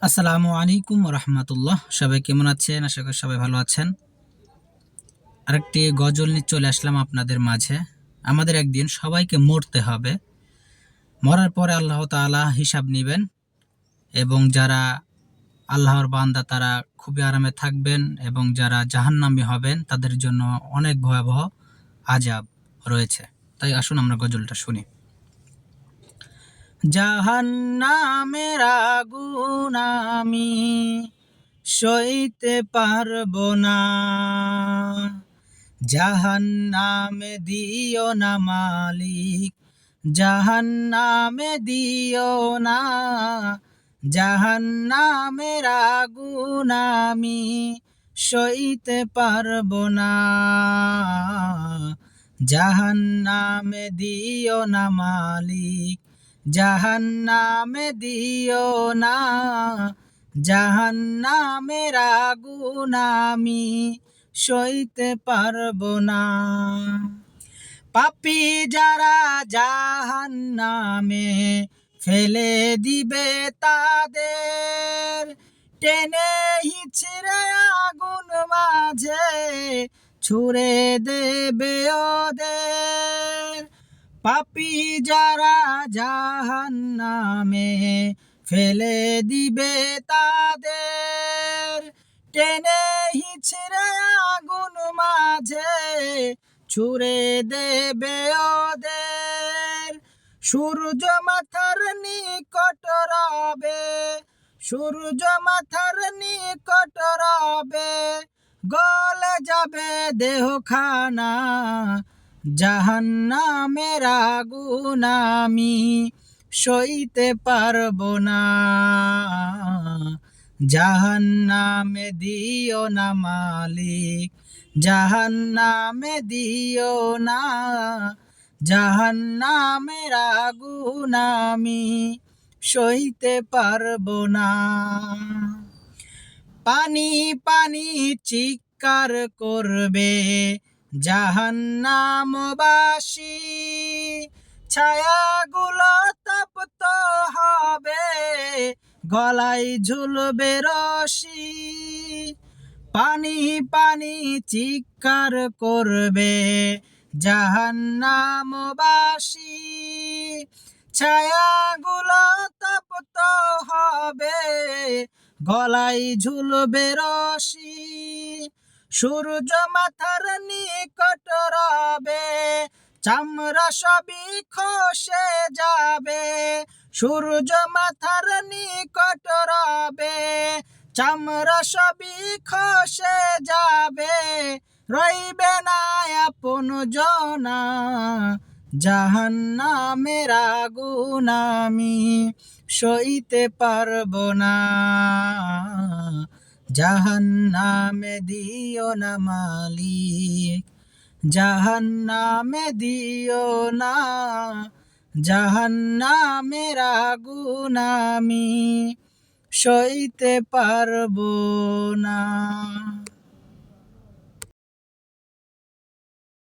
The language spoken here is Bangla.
আসসালামু আলাইকুম রহমতুল্লাহ। সবাই কেমন আছেন? আশা করি সবাই ভালো আছেন। আরেকটি গজল নিয়ে চলে আসলাম আপনাদের মাঝে। আমাদের একদিন সবাইকে মরতে হবে। মরার পরে আল্লাহ তাআলা হিসাব নেবেন এবং যারা আল্লাহর বান্দা তারা খুবই আরামে থাকবেন এবং যারা জাহান্নামী হবেন তাদের জন্য অনেক ভয়াবহ আযাব রয়েছে। তাই আসুন আমরা গজলটা শুনি। জাহান্নামের আগুন আমি সইতে পারবো না, জাহান্নামে দিও না মালিক, জাহান্নামে দিও না, জাহান্নামের আগুন আমি সইতে পারবো না, জাহান্নামে দিও না মালিক, জাহান্নামে দিও না, জাহান্নামের আগুন আমি সইতে পারবো না। পাপী যারা জাহান্নামে ফেলে দিবে তাদের, টেনে হিচড়ে আগুন মাঝে ছুঁড়ে দেবে ওদের। পাপী যারা জাহান্নামে ফেলে দিবে তাদের, টেনে হিচড়ে আগুন মাঝে ছুঁড়ে দেবে ওদের। সূর্য মাথার নিকট রবে, সূর্য মাথার নিকট রবে, গলে যাবে দেহখানা, জাহান্নামের আগুন আমি সইতে পারবো না, জাহান্নামে দিও না মালিক, জাহান্নামে দিও না, জাহান্নামের আগুন আমি সইতে পারবো না। পানি পানি চিৎকার করবে জাহান্নামবাসী, ছায়াগুলো তপ্ত হবে, গলায় ঝুলবে রশি। পানি পানি চিৎকার করবে জাহান্নামবাসী, ছায়াগুলো তপ্ত হবে, গলায় ঝুলবে রশি। সূর্য মাথার নিকট রবে, চামড়া সবই খসে যাবে, সূর্য মাথার নিকট রবে, চামড়া সবই খসে যাবে, রইবে না আপন জনা, জাহান্নামের আগুন আমি সইতে পারবো না, জাহান্নামে দিও না মালিক, জাহান্নামে দিও না, জাহান্নামের আগুন আমি সইতে পারবো না।